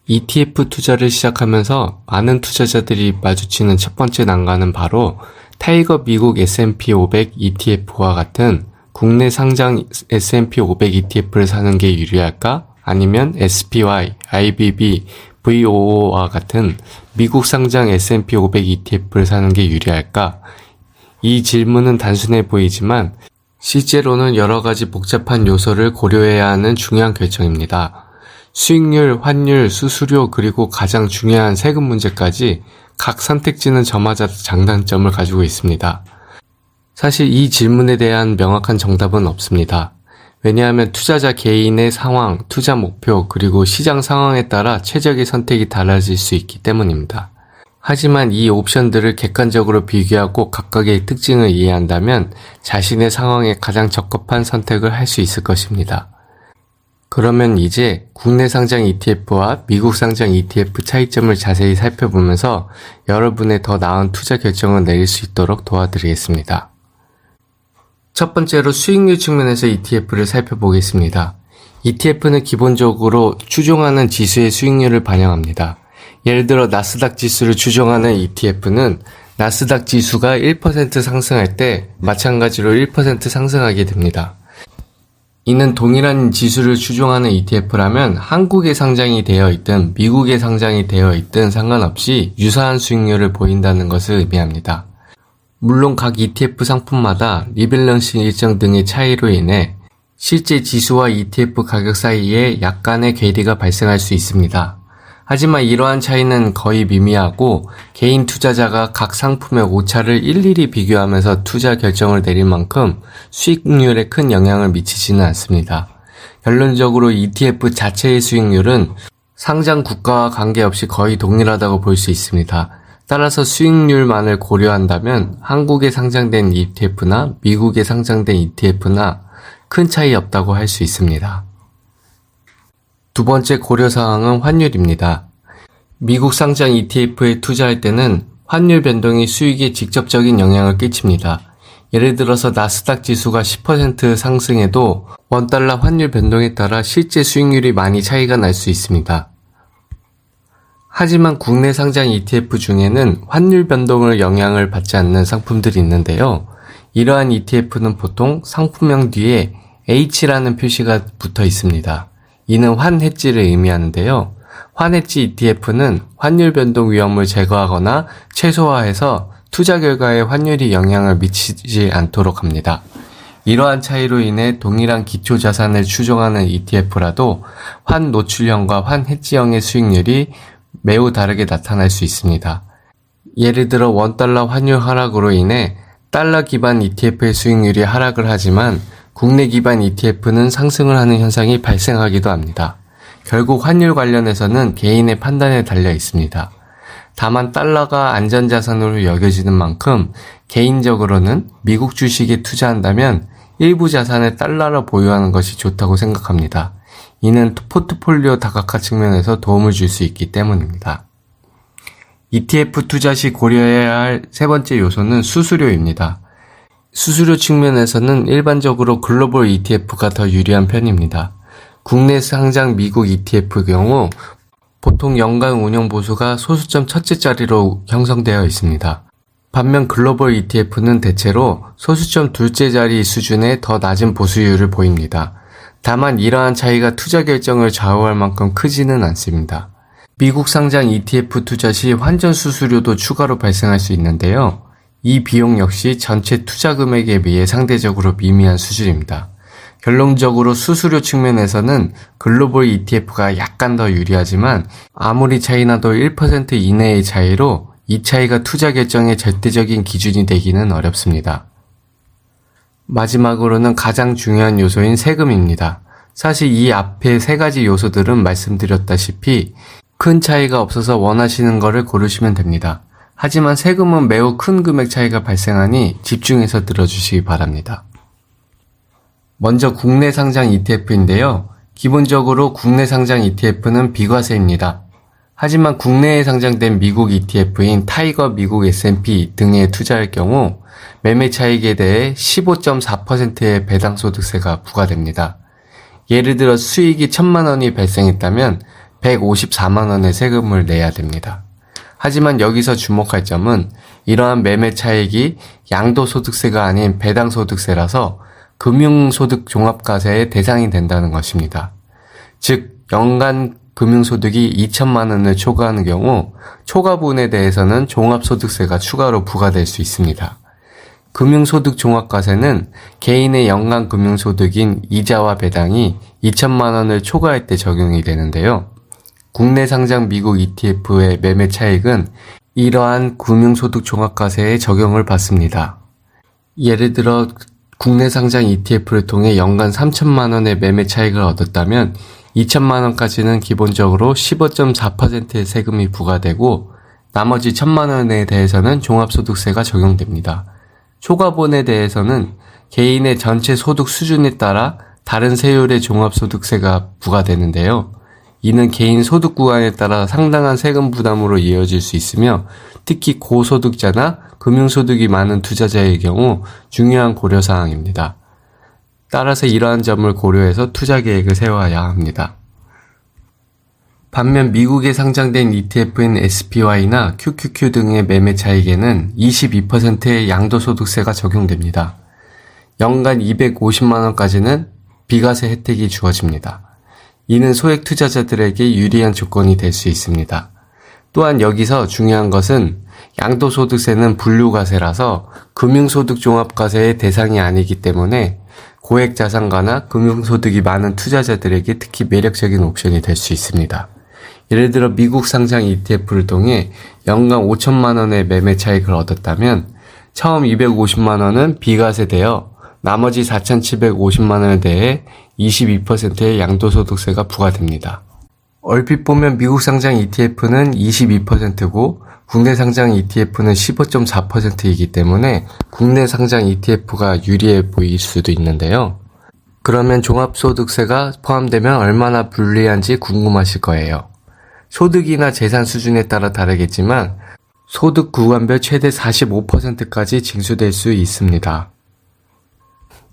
ETF 투자를 시작하면서 많은 투자자들이 마주치는 첫 번째 난관은 바로 타이거 미국 S&P 500 ETF와 같은 국내 상장 S&P 500 ETF를 사는 게 유리할까? 아니면 SPY, IBB, VOO와 같은 미국 상장 S&P 500 ETF를 사는 게 유리할까? 이 질문은 단순해 보이지만 실제로는 여러 가지 복잡한 요소를 고려해야 하는 중요한 결정입니다. 수익률, 환율, 수수료, 그리고 가장 중요한 세금 문제까지 각 선택지는 저마다 장단점을 가지고 있습니다. 사실 이 질문에 대한 명확한 정답은 없습니다. 왜냐하면 투자자 개인의 상황, 투자 목표, 그리고 시장 상황에 따라 최적의 선택이 달라질 수 있기 때문입니다. 하지만 이 옵션들을 객관적으로 비교하고 각각의 특징을 이해한다면 자신의 상황에 가장 적합한 선택을 할 수 있을 것입니다. 그러면 이제 국내 상장 ETF와 미국 상장 ETF 차이점을 자세히 살펴보면서 여러분의 더 나은 투자 결정을 내릴 수 있도록 도와드리겠습니다. 첫 번째로 수익률 측면에서 ETF를 살펴보겠습니다. ETF는 기본적으로 추종하는 지수의 수익률을 반영합니다. 예를 들어 나스닥 지수를 추종하는 ETF는 나스닥 지수가 1% 상승할 때 마찬가지로 1% 상승하게 됩니다. 이는 동일한 지수를 추종하는 ETF라면 한국에 상장이 되어 있든 미국에 상장이 되어 있든 상관없이 유사한 수익률을 보인다는 것을 의미합니다. 물론 각 ETF 상품마다 리밸런싱 일정 등의 차이로 인해 실제 지수와 ETF 가격 사이에 약간의 괴리가 발생할 수 있습니다. 하지만 이러한 차이는 거의 미미하고 개인 투자자가 각 상품의 오차를 일일이 비교하면서 투자 결정을 내릴 만큼 수익률에 큰 영향을 미치지는 않습니다. 결론적으로 ETF 자체의 수익률은 상장 국가와 관계없이 거의 동일하다고 볼 수 있습니다. 따라서 수익률만을 고려한다면 한국에 상장된 ETF나 미국에 상장된 ETF나 큰 차이 없다고 할 수 있습니다. 두 번째 고려사항은 환율입니다. 미국 상장 ETF에 투자할 때는 환율 변동이 수익에 직접적인 영향을 끼칩니다. 예를 들어서 나스닥 지수가 10% 상승해도 원달러 환율 변동에 따라 실제 수익률이 많이 차이가 날 수 있습니다. 하지만 국내 상장 ETF 중에는 환율 변동을 영향을 받지 않는 상품들이 있는데요. 이러한 ETF는 보통 상품명 뒤에 H라는 표시가 붙어 있습니다. 이는 환해지를 의미하는데요. 환해지 ETF는 환율 변동 위험을 제거하거나 최소화해서 투자 결과에 환율이 영향을 미치지 않도록 합니다. 이러한 차이로 인해 동일한 기초 자산을 추종하는 ETF라도 환 노출형과 환 해지형의 수익률이 매우 다르게 나타날 수 있습니다. 예를 들어 원달러 환율 하락으로 인해 달러 기반 ETF의 수익률이 하락을 하지만 국내 기반 ETF는 상승을 하는 현상이 발생하기도 합니다. 결국 환율 관련해서는 개인의 판단에 달려 있습니다. 다만 달러가 안전자산으로 여겨지는 만큼 개인적으로는 미국 주식에 투자한다면 일부 자산을 달러로 보유하는 것이 좋다고 생각합니다. 이는 포트폴리오 다각화 측면에서 도움을 줄 수 있기 때문입니다. ETF 투자 시 고려해야 할 세 번째 요소는 수수료입니다. 수수료 측면에서는 일반적으로 글로벌 ETF가 더 유리한 편입니다. 국내 상장 미국 ETF 경우 보통 연간 운영 보수가 소수점 첫째 자리로 형성되어 있습니다. 반면 글로벌 ETF는 대체로 소수점 둘째 자리 수준의 더 낮은 보수율을 보입니다. 다만 이러한 차이가 투자 결정을 좌우할 만큼 크지는 않습니다. 미국 상장 ETF 투자 시 환전 수수료도 추가로 발생할 수 있는데요. 이 비용 역시 전체 투자 금액에 비해 상대적으로 미미한 수준입니다. 결론적으로 수수료 측면에서는 글로벌 ETF가 약간 더 유리하지만 아무리 차이나도 1% 이내의 차이로 이 차이가 투자 결정의 절대적인 기준이 되기는 어렵습니다. 마지막으로는 가장 중요한 요소인 세금입니다. 사실 이 앞에 세 가지 요소들은 말씀드렸다시피 큰 차이가 없어서 원하시는 거를 고르시면 됩니다. 하지만 세금은 매우 큰 금액 차이가 발생하니 집중해서 들어주시기 바랍니다. 먼저 국내 상장 ETF인데요. 기본적으로 국내 상장 ETF는 비과세입니다. 하지만 국내에 상장된 미국 ETF인 타이거 미국 S&P 등에 투자할 경우 매매 차익에 대해 15.4%의 배당소득세가 부과됩니다. 예를 들어 수익이 1,000만 원이 발생했다면 154만 원의 세금을 내야 됩니다. 하지만 여기서 주목할 점은 이러한 매매 차익이 양도소득세가 아닌 배당소득세라서 금융소득 종합과세의 대상이 된다는 것입니다. 즉, 연간 금융소득이 2천만 원을 초과하는 경우 초과분에 대해서는 종합소득세가 추가로 부과될 수 있습니다. 금융소득 종합과세는 개인의 연간 금융소득인 이자와 배당이 2천만 원을 초과할 때 적용이 되는데요. 국내 상장 미국 ETF의 매매 차익은 이러한 금융소득 종합과세에 적용을 받습니다. 예를 들어 국내 상장 ETF를 통해 연간 3천만 원의 매매 차익을 얻었다면 2천만 원까지는 기본적으로 15.4%의 세금이 부과되고 나머지 1천만 원에 대해서는 종합소득세가 적용됩니다. 초과분에 대해서는 개인의 전체 소득 수준에 따라 다른 세율의 종합소득세가 부과되는데요. 이는 개인 소득 구간에 따라 상당한 세금 부담으로 이어질 수 있으며 특히 고소득자나 금융소득이 많은 투자자의 경우 중요한 고려사항입니다. 따라서 이러한 점을 고려해서 투자 계획을 세워야 합니다. 반면 미국에 상장된 ETF인 SPY나 QQQ 등의 매매 차익에는 22%의 양도소득세가 적용됩니다. 연간 250만 원까지는 비과세 혜택이 주어집니다. 이는 소액 투자자들에게 유리한 조건이 될 수 있습니다. 또한 여기서 중요한 것은 양도소득세는 분류과세라서 금융소득종합과세의 대상이 아니기 때문에 고액자산가나 금융소득이 많은 투자자들에게 특히 매력적인 옵션이 될 수 있습니다. 예를 들어 미국 상장 ETF를 통해 연간 5천만 원의 매매 차익을 얻었다면 처음 250만 원은 비과세되어 나머지 4,750만 원에 대해 22%의 양도소득세가 부과됩니다. 얼핏 보면 미국 상장 ETF는 22%고 국내 상장 ETF는 15.4%이기 때문에 국내 상장 ETF가 유리해 보일 수도 있는데요. 그러면 종합소득세가 포함되면 얼마나 불리한지 궁금하실 거예요. 소득이나 재산 수준에 따라 다르겠지만 소득 구간별 최대 45%까지 징수될 수 있습니다.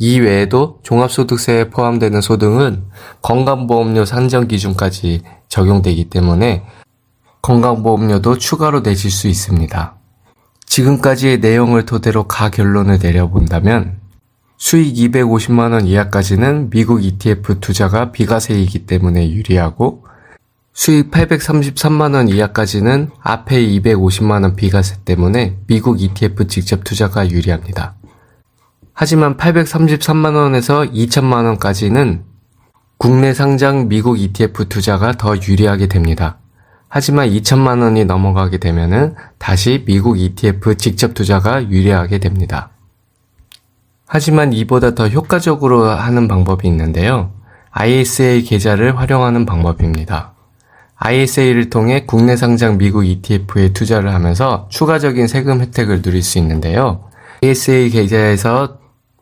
이 외에도 종합소득세에 포함되는 소득은 건강보험료 산정 기준까지 적용되기 때문에 건강보험료도 추가로 내실 수 있습니다. 지금까지의 내용을 토대로 가결론을 내려본다면 수익 250만 원 이하까지는 미국 ETF 투자가 비과세이기 때문에 유리하고 수익 833만 원 이하까지는 앞에 250만 원 비과세 때문에 미국 ETF 직접 투자가 유리합니다. 하지만 833만 원에서 2천만 원까지는 국내 상장 미국 ETF 투자가 더 유리하게 됩니다. 하지만 2천만 원이 넘어가게 되면은 다시 미국 ETF 직접 투자가 유리하게 됩니다. 하지만 이보다 더 효과적으로 하는 방법이 있는데요. ISA 계좌를 활용하는 방법입니다. ISA를 통해 국내 상장 미국 ETF에 투자를 하면서 추가적인 세금 혜택을 누릴 수 있는데요. ISA 계좌에서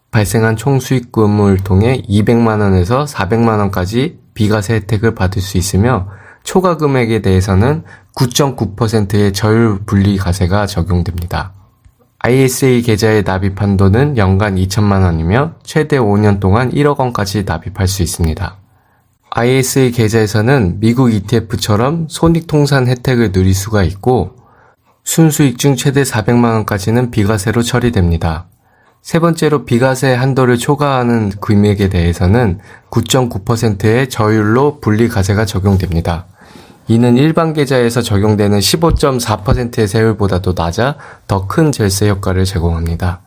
발생한 총 수익금을 통해 200만 원에서 400만 원까지 비과세 혜택을 받을 수 있으며 초과 금액에 대해서는 9.9%의 저율 분리과세가 적용됩니다. ISA 계좌에 납입한 돈은 연간 2천만 원이며 최대 5년 동안 1억 원까지 납입할 수 있습니다. ISA 계좌에서는 미국 ETF처럼 손익통산 혜택을 누릴 수가 있고 순수익 중 최대 400만 원까지는 비과세로 처리됩니다. 세 번째로 비과세 한도를 초과하는 금액에 대해서는 9.9%의 저율로 분리과세가 적용됩니다. 이는 일반 계좌에서 적용되는 15.4%의 세율보다도 낮아 더 큰 절세 효과를 제공합니다.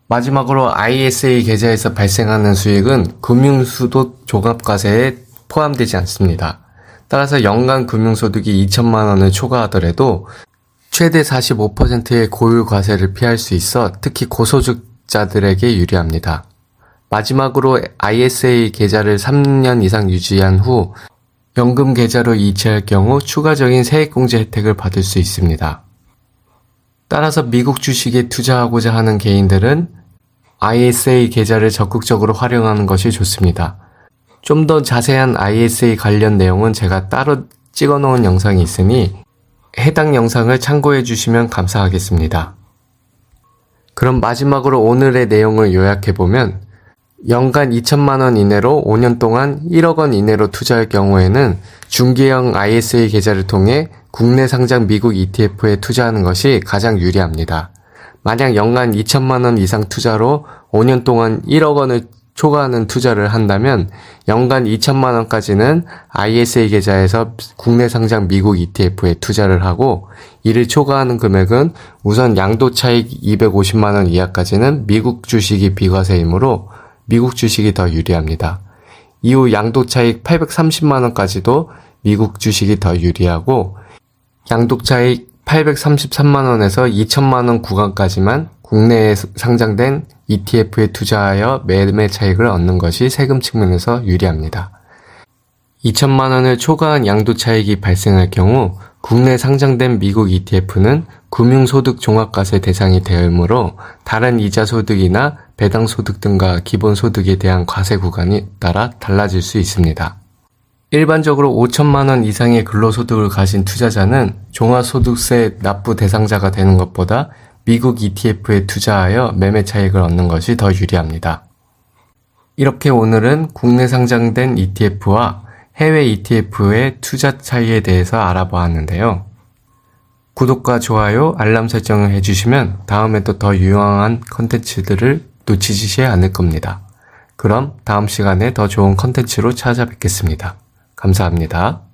마지막으로 ISA 계좌에서 발생하는 수익은 금융소득 종합과세에 포함되지 않습니다. 따라서 연간 금융소득이 2천만 원을 초과하더라도 최대 45%의 고율과세를 피할 수 있어 특히 고소득자들에게 유리합니다. 마지막으로 ISA 계좌를 3년 이상 유지한 후 연금 계좌로 이체할 경우 추가적인 세액공제 혜택을 받을 수 있습니다. 따라서 미국 주식에 투자하고자 하는 개인들은 ISA 계좌를 적극적으로 활용하는 것이 좋습니다. 좀 더 자세한 ISA 관련 내용은 제가 따로 찍어 놓은 영상이 있으니 해당 영상을 참고해 주시면 감사하겠습니다. 그럼 마지막으로 오늘의 내용을 요약해 보면 연간 2천만 원 이내로 5년 동안 1억 원 이내로 투자할 경우에는 중개형 ISA 계좌를 통해 국내 상장 미국 ETF에 투자하는 것이 가장 유리합니다. 만약 연간 2천만 원 이상 투자로 5년 동안 1억 원을 초과하는 투자를 한다면 연간 2천만 원까지는 ISA 계좌에서 국내 상장 미국 ETF에 투자를 하고, 이를 초과하는 금액은 우선 양도차익 250만 원 이하까지는 미국 주식이 비과세이므로 미국 주식이 더 유리합니다. 이후 양도차익 830만 원까지도 미국 주식이 더 유리하고, 양도차익 833만 원에서 2천만 원 구간까지만 국내에 상장된 ETF에 투자하여 매매 차익을 얻는 것이 세금 측면에서 유리합니다. 2천만 원을 초과한 양도차익이 발생할 경우 국내 상장된 미국 ETF는 금융소득 종합과세 대상이 되므로 다른 이자소득이나 배당소득 등과 기본소득에 대한 과세 구간이 따라 달라질 수 있습니다. 일반적으로 5천만 원 이상의 근로소득을 가진 투자자는 종합소득세 납부 대상자가 되는 것보다 미국 ETF에 투자하여 매매 차익을 얻는 것이 더 유리합니다. 이렇게 오늘은 국내 상장된 ETF와 해외 ETF의 투자 차이에 대해서 알아보았는데요. 구독과 좋아요, 알람 설정을 해주시면 다음에도 더 유용한 컨텐츠들을 놓치지 않을 겁니다. 그럼 다음 시간에 더 좋은 컨텐츠로 찾아뵙겠습니다. 감사합니다.